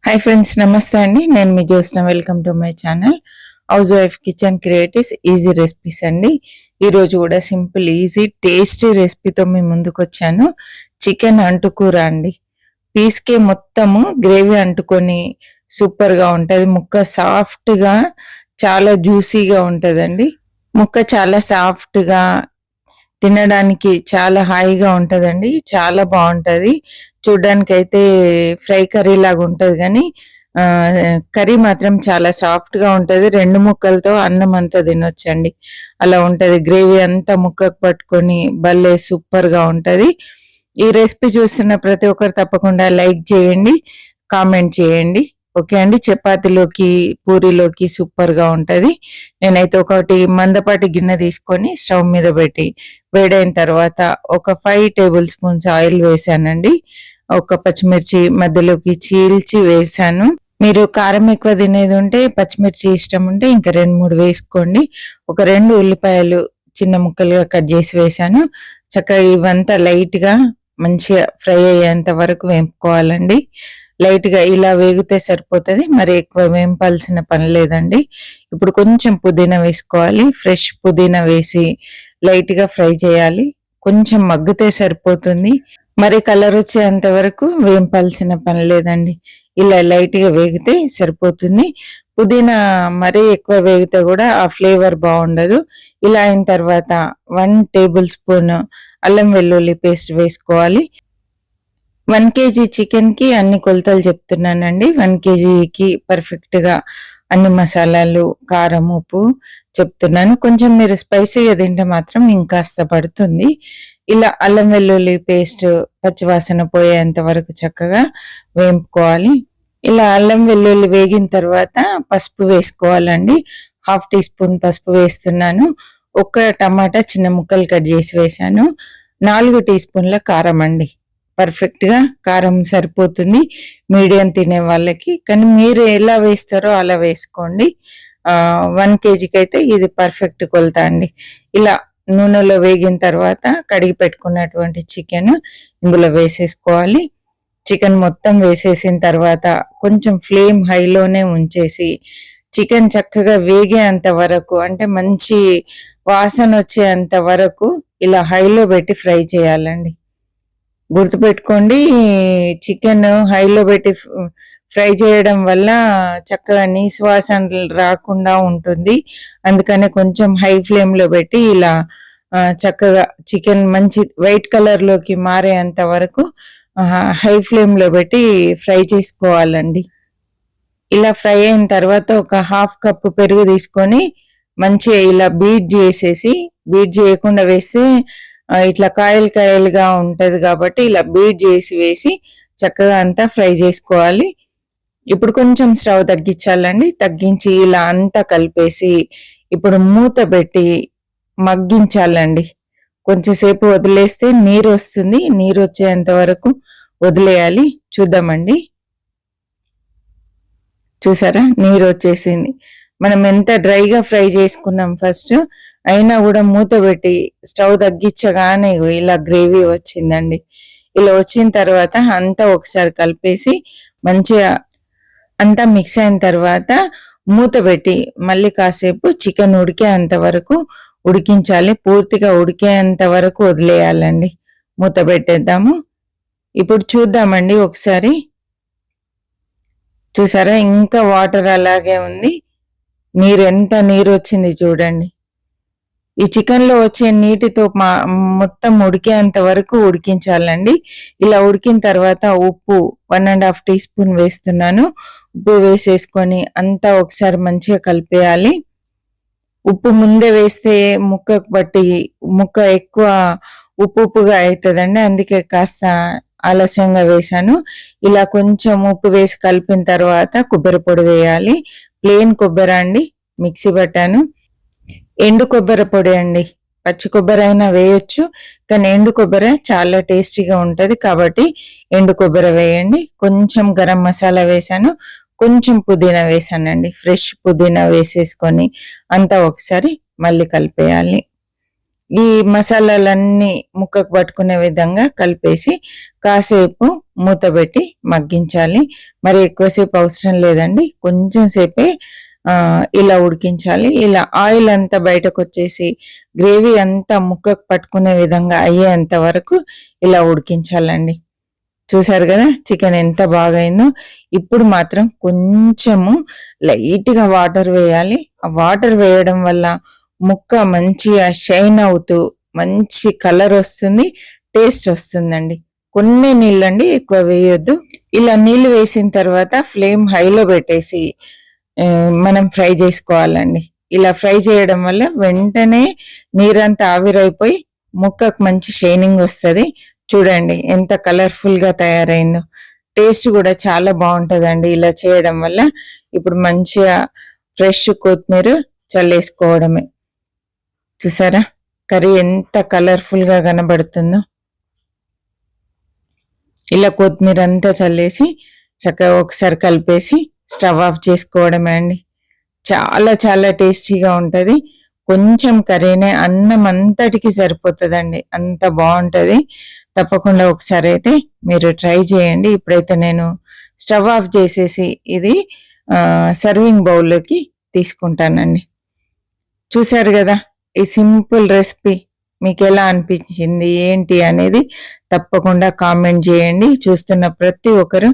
Hi friends, నమస్తే అండి. నేను మీ Jyotsna. Welcome to my channel housewife kitchen creatives easy recipes అండి. ఈరోజు కూడా సింపుల్ ఈజీ టేస్టీ రెసిపీతో మీ ముందుకు వచ్చాను. చికెన్ అంటుకూర అండి. పీస్కే మొత్తము గ్రేవీ అంటుకొని సూపర్గా ఉంటుంది. ముక్క సాఫ్ట్గా చాలా జ్యూసీగా ఉంటుందండి. ముక్క చాలా సాఫ్ట్గా తినడానికి చాలా హాయిగా ఉంటుందండి. చాలా బాగుంటుంది. చూడ్డానికి అయితే ఫ్రై కర్రీ లాగా ఉంటది కానీ కర్రీ మాత్రం చాలా సాఫ్ట్ గా ఉంటది. 2 ముక్కలతో అన్నం అంతా తినొచ్చండి. అలా ఉంటది. గ్రేవీ అంతా ముక్కకు పట్టుకొని భలే సూపర్ గా ఉంటది. ఈ రెసిపీ చూస్తున్న ప్రతి ఒక్కరు తప్పకుండా లైక్ చేయండి, కామెంట్ చేయండి. ఓకే అండి. చపాతీలోకి పూరీలోకి సూపర్ గా ఉంటది. నేనైతే ఒకటి మందపాటి గిన్నె తీసుకొని స్టవ్ మీద పెట్టి వేడైన తర్వాత ఒక 5 టేబుల్ స్పూన్స్ ఆయిల్ వేసానండి. ఒక పచ్చిమిర్చి మధ్యలోకి చీల్చి వేసాను. మీరు కారం ఎక్కువ తినేది ఉంటే పచ్చిమిర్చి ఇష్టం ఉంటే ఇంకా 2-3 వేసుకోండి. ఒక 2 ఉల్లిపాయలు చిన్న ముక్కలుగా కట్ చేసి వేసాను. చక్కగా ఇవంతా లైట్ గా మంచిగా ఫ్రై అయ్యేంత వరకు వేపుకోవాలండి. లైట్ గా ఇలా వేగితే సరిపోతుంది. మరి ఎక్కువ వేంపాల్సిన పని లేదండి. ఇప్పుడు కొంచెం పుదీనా వేసుకోవాలి. ఫ్రెష్ పుదీనా వేసి లైట్ గా ఫ్రై చేయాలి. కొంచెం మగ్గితే సరిపోతుంది. మరి కలర్ వచ్చేంత వరకు వేంపాల్సిన పని లేదండి. ఇలా లైట్ గా వేగితే సరిపోతుంది. పుదీనా మరీ ఎక్కువ వేగితే కూడా ఆ ఫ్లేవర్ బాగుండదు. ఇలా అయిన తర్వాత 1 టేబుల్ స్పూన్ అల్లం వెల్లుల్లి పేస్ట్ వేసుకోవాలి. 1 కేజీ చికెన్ కి అన్ని కొలతలు చెప్తున్నానండి. 1 కేజీకి పర్ఫెక్ట్ గా అన్ని మసాలాలు, కారం, ఉప్పు చెప్తున్నాను. కొంచెం మీరు స్పైసీగా తింటే మాత్రం ఇంకాస్త పడుతుంది. ఇలా అల్లం వెల్లుల్లి పేస్ట్ పచ్చివాసన పోయేంత వరకు చక్కగా వేపుకోవాలి. ఇలా అల్లం వెల్లుల్లి వేగిన తర్వాత పసుపు వేసుకోవాలండి. 1/2 టీ స్పూన్ పసుపు వేస్తున్నాను. ఒక టమాటా చిన్న ముక్కలు కట్ చేసి వేసాను. 4 టీ స్పూన్ల కారం అండి. పర్ఫెక్ట్ గా కారం సరిపోతుంది మీడియం తినే వాళ్ళకి. కానీ మీరు ఎలా వేస్తారో అలా వేసుకోండి. 1 కేజీకి అయితే ఇది పర్ఫెక్ట్ కొలత అండి. ఇలా నూనెలో వేగిన తర్వాత కడిగి పెట్టుకున్నటువంటి చికెన్ ఇందులో వేసేసుకోవాలి. చికెన్ మొత్తం వేసేసిన తర్వాత కొంచెం ఫ్లేమ్ హైలోనే ఉంచేసి చికెన్ చక్కగా వేగేంత వరకు, అంటే మంచి వాసన వచ్చేంత వరకు ఇలా హైలో పెట్టి ఫ్రై చేయాలండి. గుర్తుపెట్టుకోండి, చికెన్ హైలో పెట్టి ఫ్రై చేయడం వల్ల చక్కగా నీసు వాసన రాకుండా ఉంటుంది. అందుకనే కొంచెం హై ఫ్లేమ్ లో పెట్టి ఇలా చక్కగా చికెన్ మంచి వైట్ కలర్ లోకి మారేంత వరకు హై ఫ్లేమ్ లో పెట్టి ఫ్రై చేసుకోవాలండి. ఇలా ఫ్రై అయిన తర్వాత ఒక 1/2 కప్పు పెరుగు తీసుకొని మంచిగా ఇలా బీట్ చేసేసి, బీట్ చేయకుండా వేస్తే ఇట్లా కాయలు కాయలుగా ఉంటది కాబట్టి ఇలా బీట్ చేసి వేసి చక్కగా అంతా ఫ్రై చేసుకోవాలి. ఇప్పుడు కొంచెం స్టవ్ తగ్గించాలండి. తగ్గించి ఇలా అంతా కలిపేసి ఇప్పుడు మూత పెట్టి మగ్గించాలండి. కొంచెంసేపు వదిలేస్తే నీరు వస్తుంది. నీరు వచ్చేంత వరకు వదిలేయాలి. చూద్దామండి. చూసారా, నీరు వచ్చేసింది. మనం ఎంత డ్రైగా ఫ్రై చేసుకున్నాం ఫస్ట్, అయినా కూడా మూత పెట్టి స్టవ్ తగ్గించగానే ఇలా గ్రేవీ వచ్చిందండి. ఇలా వచ్చిన తర్వాత అంతా ఒకసారి కలిపేసి మంచిగా అంతా మిక్స్ అయిన తర్వాత మూత పెట్టి మళ్ళీ కాసేపు చికెన్ ఉడికేంత వరకు ఉడికించాలి. పూర్తిగా ఉడికేంత వరకు వదిలేయాలండి. మూత పెట్టేద్దాము. ఇప్పుడు చూద్దామండి ఒకసారి. చూసారా, ఇంకా వాటర్ అలాగే ఉంది. ఎంత నీరు వచ్చింది చూడండి. ఈ చికెన్ లో వచ్చే నీటితో మొత్తం ఉడికేంత వరకు ఉడికించాలండి. ఇలా ఉడికిన తర్వాత ఉప్పు 1.5 టీ స్పూన్ వేస్తున్నాను. ఉప్పు వేసేసుకొని అంతా ఒకసారి మంచిగా కలిపేయాలి. ఉప్పు ముందే వేస్తే ముక్కకు బట్టి ముక్క ఎక్కువ ఉప్పుగా అవుతుందండి. అందుకే కాస్త ఆలస్యంగా వేసాను. ఇలా కొంచెం ఉప్పు వేసి కలిపిన తర్వాత కొబ్బరి పొడి వేయాలి. ప్లెయిన్ కొబ్బరి అండి, మిక్సీ పట్టాను. ఎండు కొబ్బరి పొడి అండి. పచ్చి కొబ్బరి అయినా వేయొచ్చు, కానీ ఎండు కొబ్బరి చాలా టేస్టీగా ఉంటది కాబట్టి ఎండు కొబ్బరి వేయండి. కొంచెం గరం మసాలా వేసాను, కొంచెం పుదీనా వేసానండి. ఫ్రెష్ పుదీనా వేసేసుకొని అంతా ఒకసారి మళ్ళీ కలిపేయాలి. ఈ మసాలాలన్నీ ముక్కకు పట్టుకునే విధంగా కలిపేసి కాసేపు మూత పెట్టి మగ్గించాలి. మరి ఎక్కువసేపు అవసరం లేదండి, కొంచెం సేపే ఇలా ఉడికించాలి. ఇలా ఆయిల్ అంతా బయటకు వచ్చేసి గ్రేవీ అంతా ముక్కకు పట్టుకునే విధంగా అయ్యేంత వరకు ఇలా ఉడికించాలండి. చూసారు కదా చికెన్ ఎంత బాగైందో. ఇప్పుడు మాత్రం కొంచెము లైట్గా వాటర్ వేయాలి. ఆ వాటర్ వేయడం వల్ల ముక్క మంచిగా షైన్ అవుతూ మంచి కలర్ వస్తుంది, టేస్ట్ వస్తుందండి. కొన్ని నీళ్ళండి, ఎక్కువ వేయొద్దు. ఇలా నీళ్లు వేసిన తర్వాత ఫ్లేమ్ హైలో పెట్టేసి మనం ఫ్రై చేసుకోవాలండి. ఇలా ఫ్రై చేయడం వల్ల వెంటనే నీరంతా ఆవిరైపోయి ముక్కకు మంచి షైనింగ్ వస్తుంది. చూడండి ఎంత కలర్ఫుల్ గా తయారైందో. టేస్ట్ కూడా చాలా బాగుంటదండి ఇలా చేయడం వల్ల. ఇప్పుడు మంచిగా ఫ్రెష్ కొత్తిమీర చల్లేసుకోవడమే. చూసారా కర్రీ ఎంత కలర్ఫుల్ గా కనబడుతుందో. ఇలా కొత్తిమీర అంతా చల్లేసి చక్కగా ఒకసారి కలిపేసి స్టవ్ ఆఫ్ చేసుకోవడమే అండి. చాలా చాలా టేస్టీగా ఉంటది. కొంచెం కర్రీనే అన్నం అంతటికి సరిపోతుందండి, అంత బాగుంటది. తప్పకుండా ఒకసారి అయితే మీరు ట్రై చేయండి. ఇప్పుడైతే నేను స్టవ్ ఆఫ్ చేసేసి ఇది సర్వింగ్ బౌల్లోకి తీసుకుంటానండి. చూసారు కదా ఈ సింపుల్ రెసిపీ మీకు ఎలా అనిపించింది ఏంటి అనేది తప్పకుండా కామెంట్ చేయండి. చూస్తున్న ప్రతి ఒక్కరు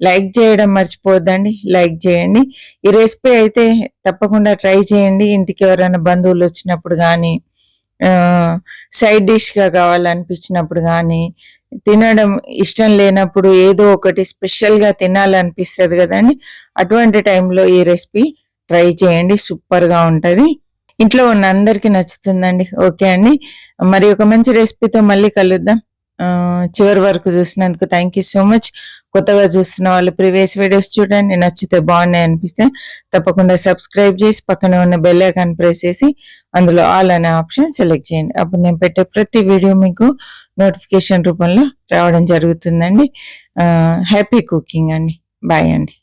లైక్ చేయడం మర్చిపోద్దండి, లైక్ చేయండి. ఈ రెసిపీ అయితే తప్పకుండా ట్రై చేయండి. ఇంటికి ఎవరైనా బంధువులు వచ్చినప్పుడు కానీ, సైడ్ డిష్గా కావాలనిపించినప్పుడు కానీ, తినడం ఇష్టం లేనప్పుడు ఏదో ఒకటి స్పెషల్గా తినాలనిపిస్తుంది కదండి, అటువంటి టైంలో ఈ రెసిపీ ట్రై చేయండి. సూపర్గా ఉంటుంది, ఇంట్లో ఉన్న అందరికీ నచ్చుతుందండి. ఓకే అండి, మరి ఒక మంచి రెసిపీతో మళ్ళీ కలుద్దాం. చివరి వరకు చూసినందుకు థ్యాంక్ యూ సో మచ్. కొత్తగా చూస్తున్న వాళ్ళు ప్రీవియస్ వీడియోస్ చూడండి, నచ్చితే బాగున్నాయి అనిపిస్తే తప్పకుండా సబ్స్క్రైబ్ చేసి పక్కనే ఉన్న బెల్ ఐకాన్ ప్రెస్ చేసి అందులో ఆల్ అనే ఆప్షన్ సెలెక్ట్ చేయండి. అప్పుడు నేను పెట్టే ప్రతి వీడియో మీకు నోటిఫికేషన్ రూపంలో రావడం జరుగుతుందండి. హ్యాపీ కుకింగ్ అండి. బాయ్ అండి.